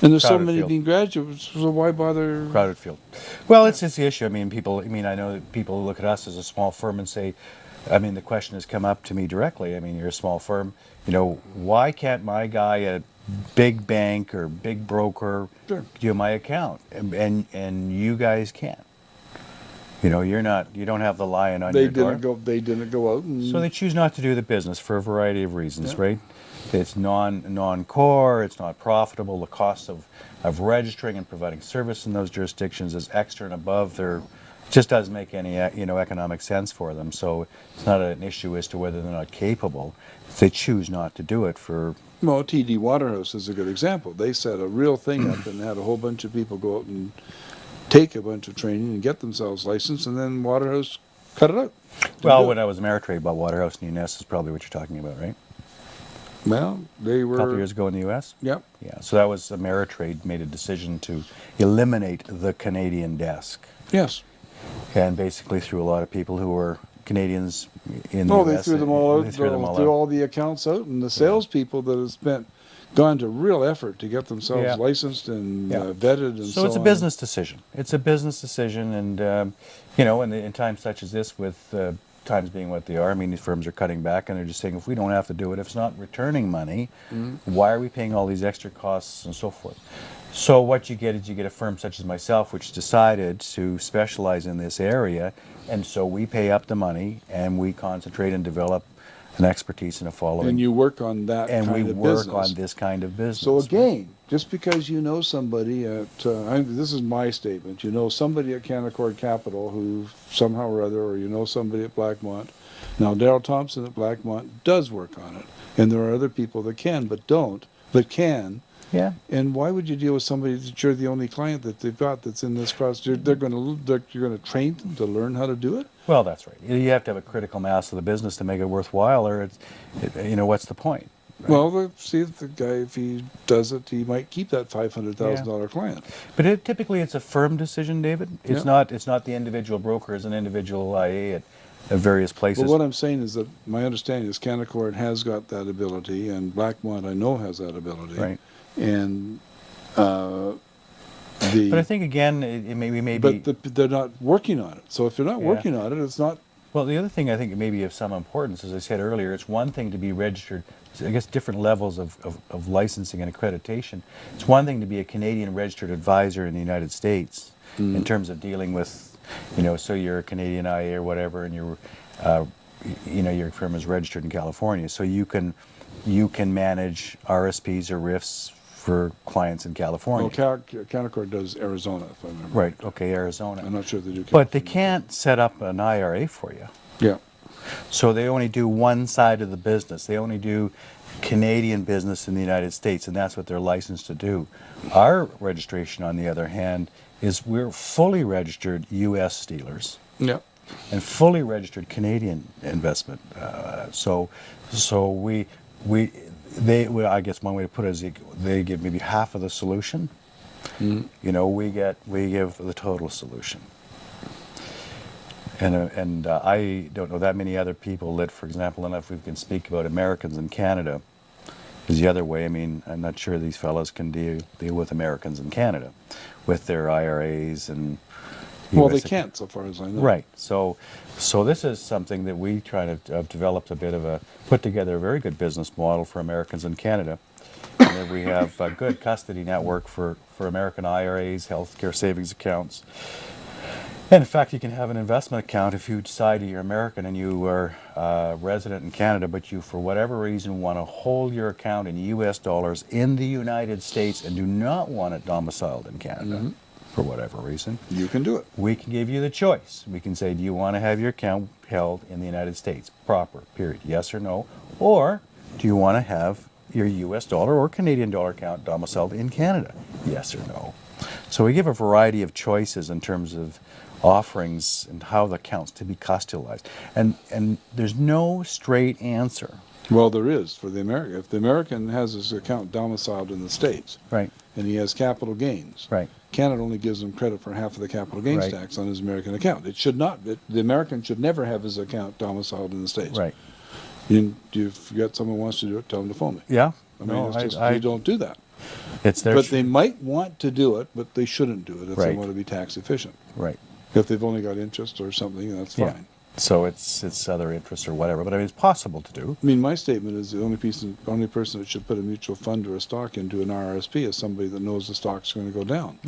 And there's so Crowded many field. being graduates, so why bother? Crowded field. Well, it's the issue. I mean, people. I mean, I know that people look at us as a small firm and say, I mean, the question has come up to me directly. I mean, you're a small firm. You know, why can't my guy at big bank or big broker Sure. do my account, and you guys can't? You know, you're not. You don't have the lion on They your didn't door. go. They didn't go out So and. they choose not to do the business for a variety of reasons, Yeah. right? It's non-core, it's not profitable. The cost of registering and providing service in those jurisdictions is extra and above their, just doesn't make any economic sense for them. So it's not an issue as to whether they're not capable. They choose not to do it for. Well, TD Waterhouse is a good example. They set a real thing up and had a whole bunch of people go out and take a bunch of training and get themselves licensed, and then Waterhouse cut it out. Didn't Well, do when it. I was Ameritrade, bought Waterhouse in the U.S. is probably what you're talking about, right? Well, they A couple were. years ago in the U.S. Yep. Yeah. So that was Ameritrade made a decision to eliminate the Canadian desk. Yes. And basically threw a lot of people who were Canadians in the Oh, they U.S. threw them all out. They threw them all Threw out. all the accounts out, and the salespeople that have gone to real effort to get themselves Yeah. licensed and Yeah. vetted and So so it's a on. business decision. It's a business decision, and you know, in times such as this, with times being what they are, I mean, these firms are cutting back, and they're just saying, if we don't have to do it, if it's not returning money, why are we paying all these extra costs and so forth? So what you get is you get a firm such as myself, which decided to specialize in this area, and so we pay up the money and we concentrate and develop an expertise and a following, And you work on that and we kind of work business. on this kind of business. So again, just because you know somebody at, this is my statement, you know somebody at Canaccord Capital who somehow or other, or you know somebody at Blackmont. Now, Darrell Thompson at Blackmont does work on it, and there are other people that can, but don't, but can. Yeah. And why would you deal with somebody that you're the only client that they've got that's in this cross? You're going to train them to learn how to do it. Well, that's right. You have to have a critical mass of the business to make it worthwhile, or you know, what's the point? Right? Well, see if the guy, if he does it, he might keep that $500,000 client. But typically, it's a firm decision, David. It's Yeah. not. It's not the individual broker as an individual IA at various places. But what I'm saying is that my understanding is Canaccord has got that ability, and Blackmont I know has that ability. Right. And But I think again, we may be. they're not working on it. So if they're not Yeah. working on it, it's not. Well, the other thing I think may be of some importance, as I said earlier, it's one thing to be registered, I guess different levels of licensing and accreditation. It's one thing to be a Canadian registered advisor in the United States in terms of dealing with, you know, so you're a Canadian IA or whatever, and you know, your firm is registered in California, so you can manage RSPs or RIFs for clients in California. Well, Canaccord does Arizona, if I remember. Right, okay, Arizona. I'm not sure if they do. But they California. can't set up an IRA for you. Yeah. So they only do one side of the business. They only do Canadian business in the United States, and that's what they're licensed to do. Our registration, on the other hand, is we're fully registered U.S. dealers Yeah. and fully registered Canadian investment. I guess one way to put it is they give maybe half of the solution. You know, we give the total solution. And I don't know that many other people that, for example, and if we can speak about Americans in Canada, is the other way. I mean, I'm not sure these fellows can deal with Americans in Canada with their IRAs and. Well, US they can't, so far as I know. Right. So this is something that we try to have developed put together a very good business model for Americans in Canada. And then we have a good custody network for American IRAs, healthcare savings accounts. And in fact, you can have an investment account if you decide you're American and you are resident in Canada, but you, for whatever reason, want to hold your account in U.S. dollars in the United States and do not want it domiciled in Canada, for whatever reason. You can do it. We can give you the choice. We can say, do you want to have your account held in the United States? Proper, period. Yes or no? Or do you want to have your U.S. dollar or Canadian dollar account domiciled in Canada? Yes or no? So we give a variety of choices in terms of offerings and how the accounts to be custodialized. And there's no straight answer. Well, there is for the American. If the American has his account domiciled in the States, Right. and he has capital gains, Right. Canada only gives him credit for half of the capital gains Right. tax on his American account. It should not. The American should never have his account domiciled in the States. Right. If you got someone who wants to do it, tell them to phone me. Yeah. I mean, it's just, you don't do that. It's their But they might want to do it, but they shouldn't do it if they Right. want to be tax efficient. right. If they've only got interest or something, that's Yeah. fine. So it's other interests or whatever, but I mean it's possible to do. I mean, my statement is the only person that should put a mutual fund or a stock into an RRSP is somebody that knows the stock's going to go down.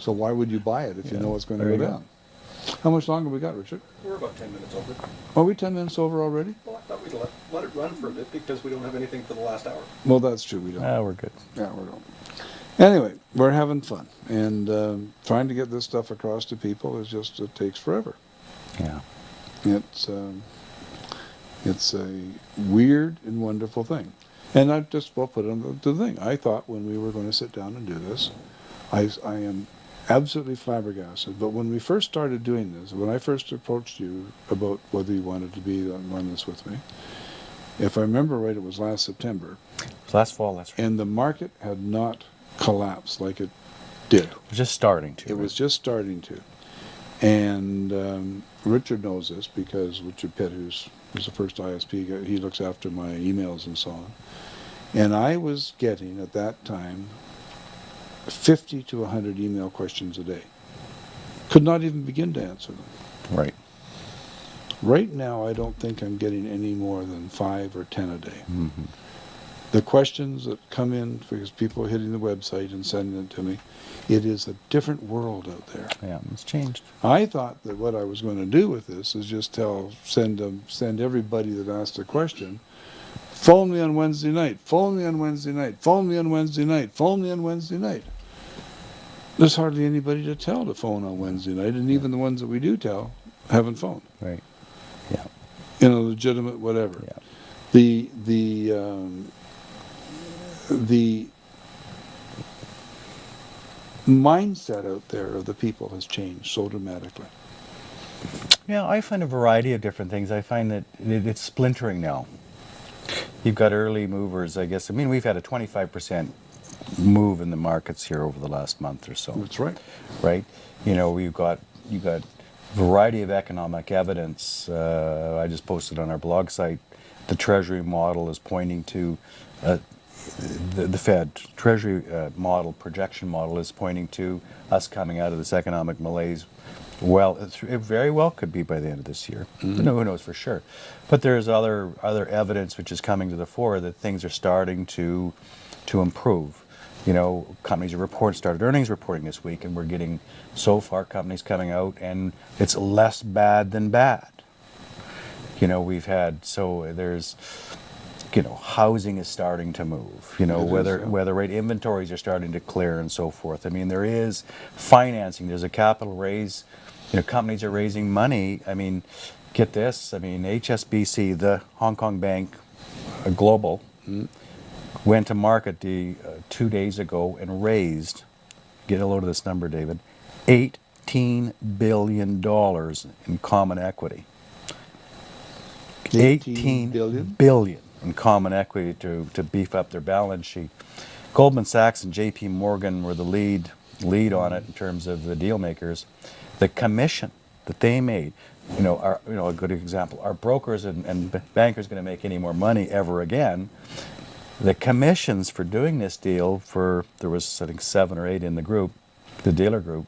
So why would you buy it if you know it's going to There go you go. down? How much longer we got, Richard? We're about 10 minutes over. Are we 10 minutes over already? Well, I thought we'd let it run for a bit because we don't have anything for the last hour. Well, that's true. We don't. We're good. Yeah, we don't. Anyway, we're having fun, and trying to get this stuff across to people is just it takes forever. Yeah. It's a weird and wonderful thing, and I just will put on the thing. I thought when we were going to sit down and do this, I am absolutely flabbergasted. But when we first started doing this, when I first approached you about whether you wanted to be on run this with me, if I remember right, it was last September, It was last fall, that's right. and the market had not collapsed like it did. It was just starting to. It was just starting to. And Richard knows this because Richard Pitt, who's the first ISP guy, he looks after my emails and so on. And I was getting, at that time, 50 to 100 email questions a day. Could not even begin to answer them. Right. Right now, I don't think I'm getting any more than 5 or 10 a day. Mm-hmm. The questions that come in because people are hitting the website and sending them to me, it is a different world out there. Yeah, it's changed. I thought that what I was going to do with this is just send everybody that asked a question, phone me on Wednesday night, phone me on Wednesday night, phone me on Wednesday night, phone me on Wednesday night. There's hardly anybody to tell to phone on Wednesday night, and even the ones that we do tell haven't phoned. Right. Yeah. In a legitimate whatever. Yeah. The mindset out there of the people has changed so dramatically. Yeah, I find a variety of different things. I find that it's splintering now. You've got early movers, I guess. I mean, we've had a 25% move in the markets here over the last month or so. That's right. Right? You've got variety of economic evidence. I just posted on our blog site. The Treasury model is pointing to the Fed Treasury model, projection model, is pointing to us coming out of this economic malaise. Well, it very well could be by the end of this year. Mm-hmm. No, who knows for sure? But there's other evidence which is coming to the fore that things are starting to improve. Companies are started earnings reporting this week, and we're getting so far companies coming out, and it's less bad than bad. There's housing is starting to move. Whether right inventories are starting to clear and so forth. I mean, there is financing. There's a capital raise. Companies are raising money. I mean, get this. I mean, HSBC, the Hong Kong bank, global, went to market 2 days ago and raised. Get a load of this number, David. $18 billion in common equity. 18 billion in common equity to beef up their balance sheet. Goldman Sachs and JP Morgan were the lead on it in terms of the deal makers. The commission that they made, a good example. Are brokers and bankers going to make any more money ever again? The commissions for doing this deal there was I think 7 or 8 in the group, the dealer group,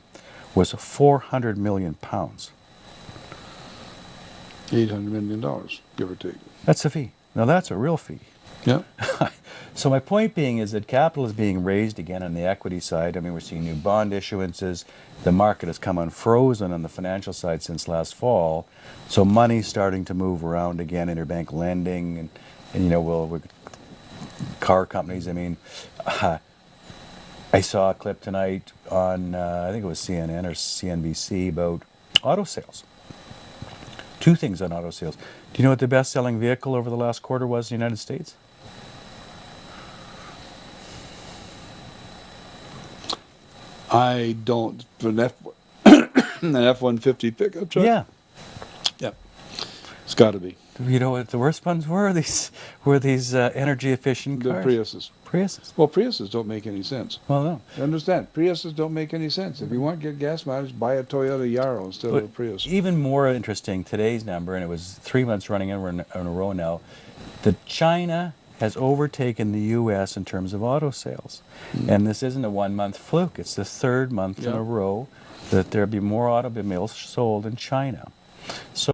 was £400 million. $800 million, give or take. That's a fee. Now that's a real fee. Yeah. So my point being is that capital is being raised again on the equity side. I mean, we're seeing new bond issuances. The market has come unfrozen on the financial side since last fall. So money's starting to move around again, interbank lending, and car companies. I mean, I saw a clip tonight on, I think it was CNN or CNBC about auto sales. 2 things on auto sales. Do you know what the best-selling vehicle over the last quarter was in the United States? I don't. An F-150 pickup truck? Yeah. Yep. It's got to be. You know what the worst ones were? These energy efficient The cars. Priuses. Well, Priuses don't make any sense. Well, no. You understand? Priuses don't make any sense. If you want to get gas mileage, buy a Toyota Yarrow instead of a Prius. Even more interesting, today's number, and it was 3 months running in a row now, the China has overtaken the U.S. in terms of auto sales. And this isn't a 1 month fluke. It's the third month in Yeah. a row that there'll be more automobiles sold in China. So